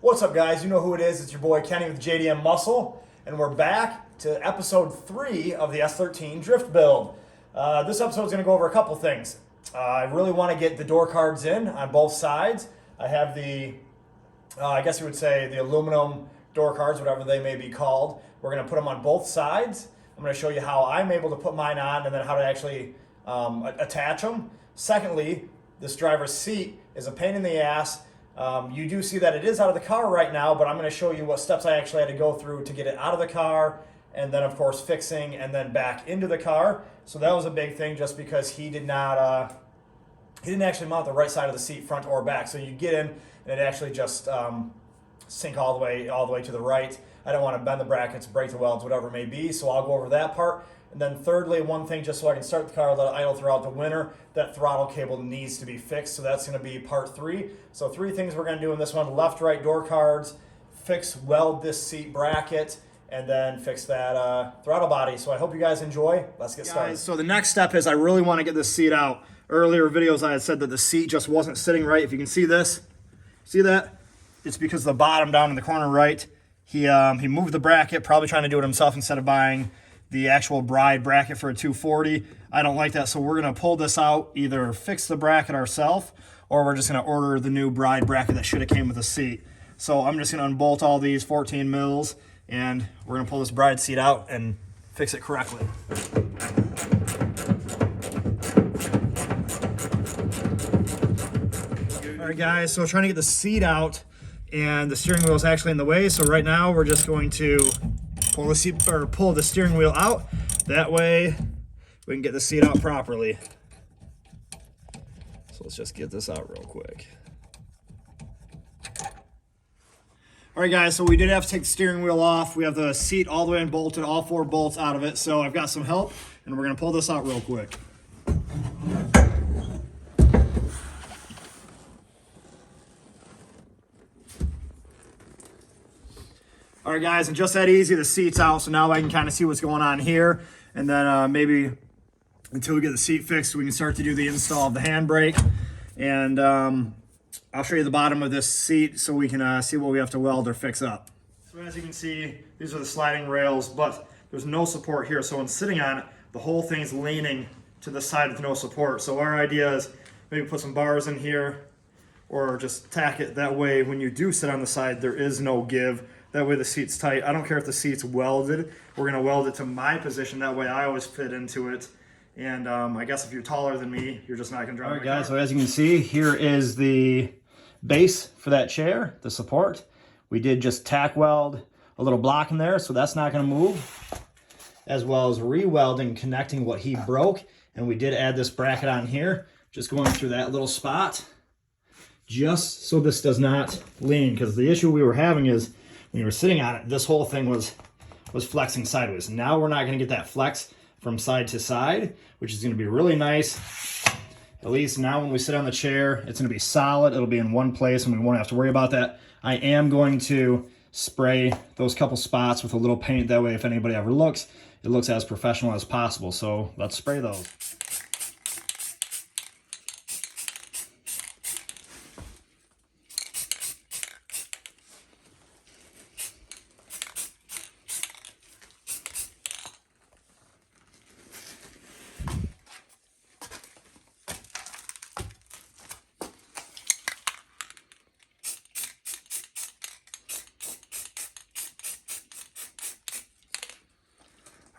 What's up, guys? You know who it is. It's your boy Kenny with JDM Muscle, and we're back to episode 3 of the S13 Drift Build. This episode is going to go over a couple things. I really want to get the door cards in on both sides. I have the, I guess you would say the aluminum door cards, whatever they may be called. We're going to put them on both sides. I'm going to show you how I'm able to put mine on and then how to actually attach them. Secondly, this driver's seat is a pain in the ass. You do see that it is out of the car right now, but I'm going to show you what steps I actually had to go through to get it out of the car, and then of course fixing and then back into the car. So that was a big thing, just because he didn't actually mount the right side of the seat, front or back. So you get in and it actually just sink all the way to the right. I don't want to bend the brackets, break the welds, whatever it may be. So I'll go over that part. And then thirdly, one thing, just so I can start the car, let it idle throughout the winter, that throttle cable needs to be fixed. So that's going to be part 3. So 3 things we're going to do in this one: left, right door cards, weld this seat bracket, and then fix that throttle body. So I hope you guys enjoy. Let's get started. So the next step is I really want to get this seat out. Earlier videos I had said that the seat just wasn't sitting right. If you can see this, see that? It's because the bottom down in the corner right, he moved the bracket, probably trying to do it himself instead of buying the actual bride bracket for a 240. I don't like that, so we're gonna pull this out, either fix the bracket ourselves, or we're just gonna order the new bride bracket that should have came with the seat. So I'm just gonna unbolt all these 14 mils, and we're gonna pull this bride seat out and fix it correctly. All right, guys, so trying to get the seat out, and the steering wheel is actually in the way. So right now we're just going to pull the steering wheel out. That way we can get the seat out properly. So let's just get this out real quick. All right, guys, so we did have to take the steering wheel off. We have the seat all the way unbolted, all 4 bolts out of it. So I've got some help, and we're gonna pull this out real quick. All right, guys, and just that easy, the seat's out, so now I can kind of see what's going on here, and then maybe until we get the seat fixed, we can start to do the install of the handbrake, and I'll show you the bottom of this seat so we can see what we have to weld or fix up. So as you can see, these are the sliding rails, but there's no support here, so when sitting on it, the whole thing's leaning to the side with no support. So our idea is maybe put some bars in here, or just tack it. That way, when you do sit on the side, there is no give. That way the seat's tight. I don't care if the seat's welded. We're gonna weld it to my position. That way I always fit into it. And I guess if you're taller than me, you're just not gonna drive. All right, guys, so as you can see, here is the base for that chair, the support. We did just tack weld a little block in there, so that's not gonna move, as well as re-welding, connecting what he broke. And we did add this bracket on here, just going through that little spot, just so this does not lean, because the issue we were having is when you were sitting on it, this whole thing was flexing sideways. Now we're not gonna get that flex from side to side, which is gonna be really nice. At least now when we sit on the chair, it's gonna be solid. It'll be in one place and we won't have to worry about that. I am going to spray those couple spots with a little paint. That way, if anybody ever looks, it looks as professional as possible. So let's spray those.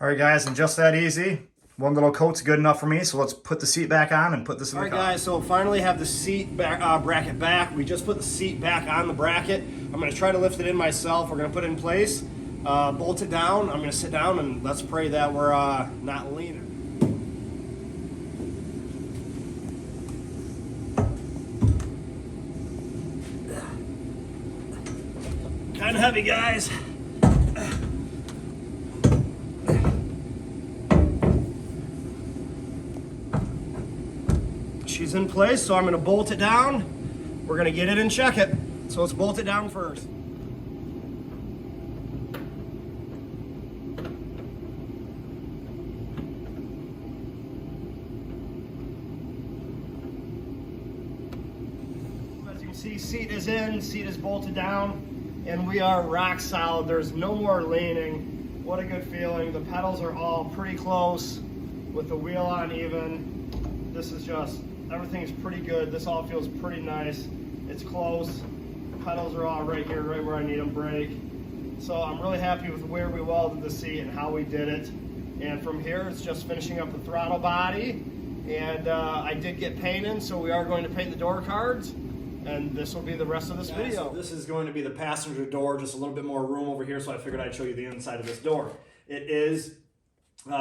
All right, guys, and just that easy. One little coat's good enough for me, so let's put the seat back on and put this in the car. All right, guys, so finally have the seat bracket back. We just put the seat back on the bracket. I'm gonna try to lift it in myself. We're gonna put it in place, bolt it down. I'm gonna sit down and let's pray that we're not leaning. Kind of heavy, guys. She's in place, so I'm going to bolt it down. We're going to get it and check it. So let's bolt it down first. see, seat is in, seat is bolted down, and we are rock solid. There's no more leaning. What a good feeling. The pedals are all pretty close with the wheel on even. This is just, everything's pretty good. This all feels pretty nice. It's close. The pedals are all right here, right where I need them brake. So I'm really happy with where we welded the seat and how we did it. And from here, it's just finishing up the throttle body. And I did get painted, so we are going to paint the door cards. And this will be the rest of this video. So this is going to be the passenger door, just a little bit more room over here, so I figured I'd show you the inside of this door. It is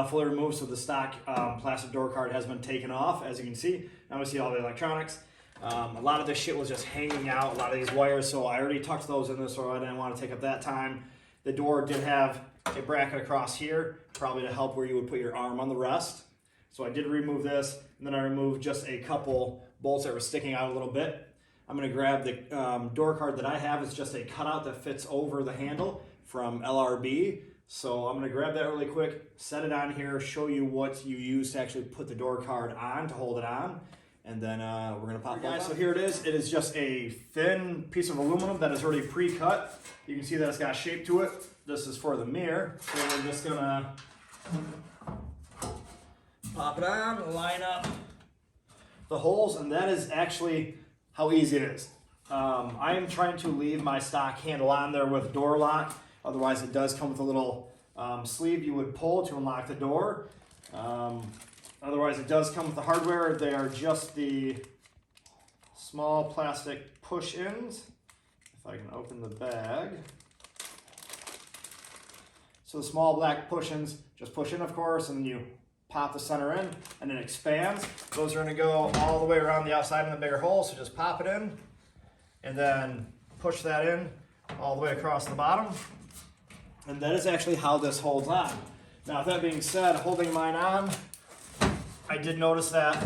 fully removed, so the stock plastic door card has been taken off, as you can see. Now we see all the electronics. A lot of this shit was just hanging out, a lot of these wires, so I already tucked those in this, so I didn't want to take up that time. The door did have a bracket across here, probably to help where you would put your arm on the rest. So I did remove this, and then I removed just a couple bolts that were sticking out a little bit. I'm going to grab the door card that I have. It's just a cutout that fits over the handle from LRB. So I'm going to grab that really quick, set it on here, show you what you use to actually put the door card on to hold it on. And then we're going to pop it on. So here it is. It is just a thin piece of aluminum that is already pre-cut. You can see that it's got shape to it. This is for the mirror. So we're just going to pop it on, line up the holes, and that is actually how easy it is. I am trying to leave my stock handle on there with door lock. Otherwise, it does come with a little sleeve you would pull to unlock the door. Otherwise, it does come with the hardware. They are just the small plastic push-ins. If I can open the bag. So the small black push-ins, just push in, of course, and then you pop the center in, and it expands. Those are gonna go all the way around the outside in the bigger hole, so just pop it in, and then push that in all the way across the bottom. And that is actually how this holds on. Now, with that being said, holding mine on, I did notice that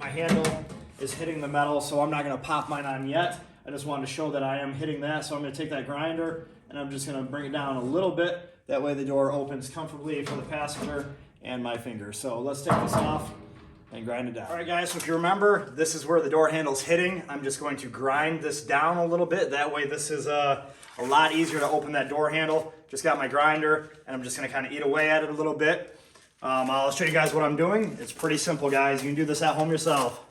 my handle is hitting the metal, so I'm not gonna pop mine on yet. I just wanted to show that I am hitting that, so I'm gonna take that grinder, and I'm just gonna bring it down a little bit. That way the door opens comfortably for the passenger and my finger. So let's take this off and grind it down. All right, guys, so if you remember, this is where the door handle's hitting. I'm just going to grind this down a little bit. That way this is a lot easier to open that door handle. Just got my grinder, and I'm just gonna kind of eat away at it a little bit. I'll show you guys what I'm doing. It's pretty simple, guys. You can do this at home yourself.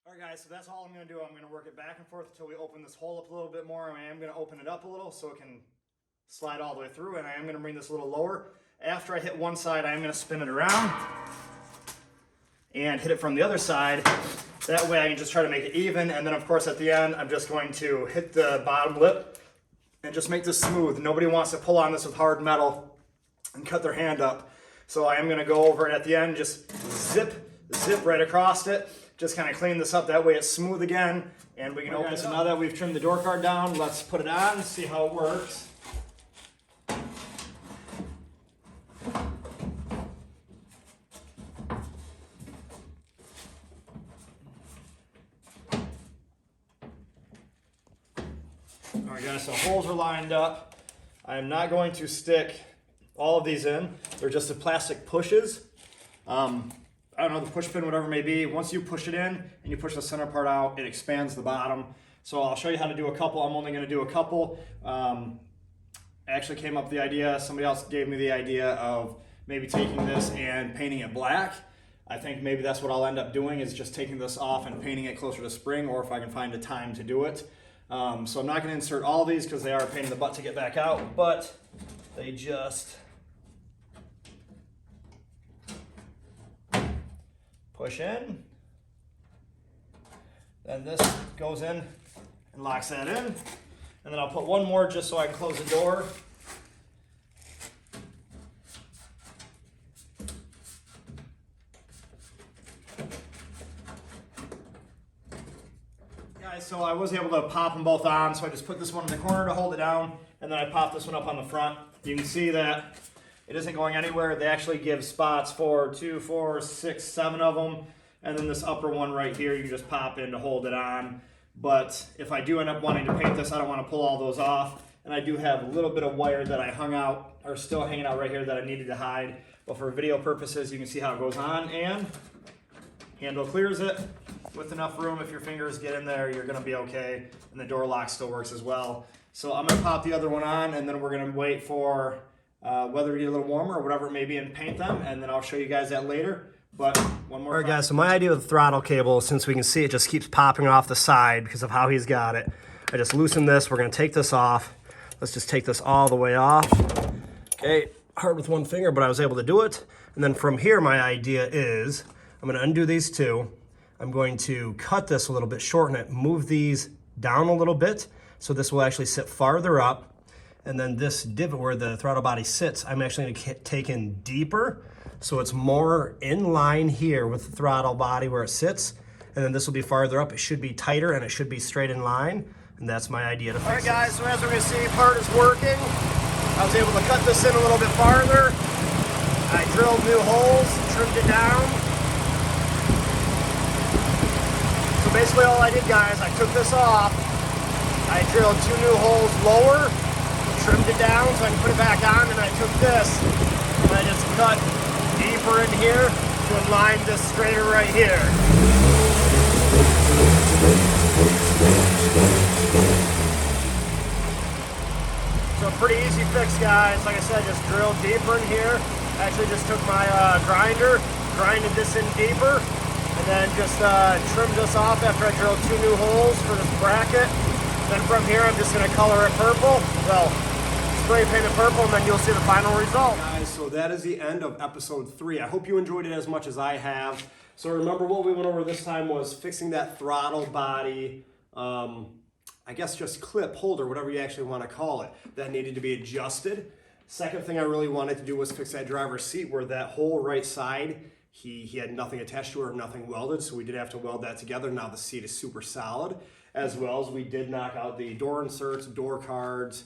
Alright guys, so that's all I'm going to do. I'm going to work it back and forth until we open this hole up a little bit more. I am going to open it up a little so it can slide all the way through, and I am going to bring this a little lower. After I hit one side, I am going to spin it around and hit it from the other side. That way I can just try to make it even, and then of course at the end I'm just going to hit the bottom lip and just make this smooth. Nobody wants to pull on this with hard metal and cut their hand up. So I am going to go over it at the end, just zip right across it. Just kind of clean this up, that way it's smooth again, and we can open it. So now that we've trimmed the door card down, let's put it on and see how it works. Alright guys, so holes are lined up. I am not going to stick all of these in. They're just the plastic pushes. I don't know, the push pin, whatever it may be. Once you push it in and you push the center part out, it expands the bottom. So I'll show you how to do a couple. I'm only gonna do a couple. I actually came up with the idea, somebody else gave me the idea of maybe taking this and painting it black. I think maybe that's what I'll end up doing, is just taking this off and painting it closer to spring, or if I can find a time to do it. So I'm not gonna insert all these because they are a pain in the butt to get back out, but they just push in, then this goes in and locks that in, and then I'll put one more just so I can close the door. Guys, so I was able to pop them both on, so I just put this one in the corner to hold it down, and then I pop this one up on the front, You can see that it isn't going anywhere. They actually give spots for 2, 4, 6, 7 of them. And then this upper one right here, you just pop in to hold it on. But if I do end up wanting to paint this, I don't want to pull all those off. And I do have a little bit of wire that I hung out, or still hanging out right here that I needed to hide. But for video purposes, you can see how it goes on, and handle clears it with enough room. If your fingers get in there, you're gonna be okay. And the door lock still works as well. So I'm gonna pop the other one on, and then we're gonna wait for weather to get a little warmer or whatever it may be and paint them. And then I'll show you guys that later. But one more. All right, guys, so my idea with the throttle cable, since we can see it just keeps popping off the side because of how he's got it, I just loosen this. We're gonna take this off. Let's just take this all the way off. Okay, hard with one finger, but I was able to do it. And then from here, my idea is, I'm gonna undo these two. I'm going to cut this a little bit, shorten it, move these down a little bit, so this will actually sit farther up. And then this divot where the throttle body sits, I'm actually gonna take in deeper, so it's more in line here with the throttle body where it sits. And then this will be farther up. It should be tighter and it should be straight in line. And that's my idea to fix it. All right, guys, so as we're gonna see, part is working. I was able to cut this in a little bit farther. I drilled new holes, trimmed it down. So basically all I did, guys, I took this off. I drilled 2 new holes lower, trimmed it down so I can put it back on, and I took this and I just cut deeper in here to align this straighter right here. So pretty easy fix, guys. Like I said, just drilled deeper in here. Actually just took my grinder, grinded this in deeper, and then just trimmed this off after I drilled 2 new holes for this bracket. Then from here, I'm just gonna color it purple. Well, spray paint it purple, and then you'll see the final result. Guys, so that is the end of episode 3. I hope you enjoyed it as much as I have. So remember what we went over this time was fixing that throttle body, I guess just clip, holder, whatever you actually want to call it, that needed to be adjusted. Second thing I really wanted to do was fix that driver's seat where that whole right side, he had nothing attached to it or nothing welded, so we did have to weld that together. Now the seat is super solid, as well as we did knock out the door inserts, door cards.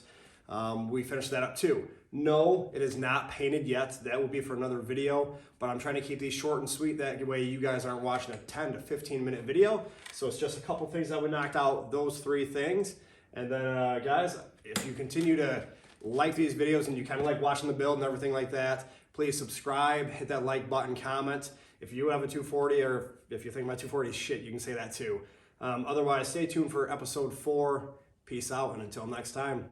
We finished that up too. No, it is not painted yet. That will be for another video, but I'm trying to keep these short and sweet. That way you guys aren't watching a 10 to 15 minute video. So it's just a couple things that we knocked out, those 3 things. And then guys, if you continue to like these videos and you kind of like watching the build and everything like that, please subscribe, hit that like button, comment. If you have a 240 or if you think my 240 is shit, you can say that too. Otherwise, stay tuned for episode 4. Peace out, and until next time.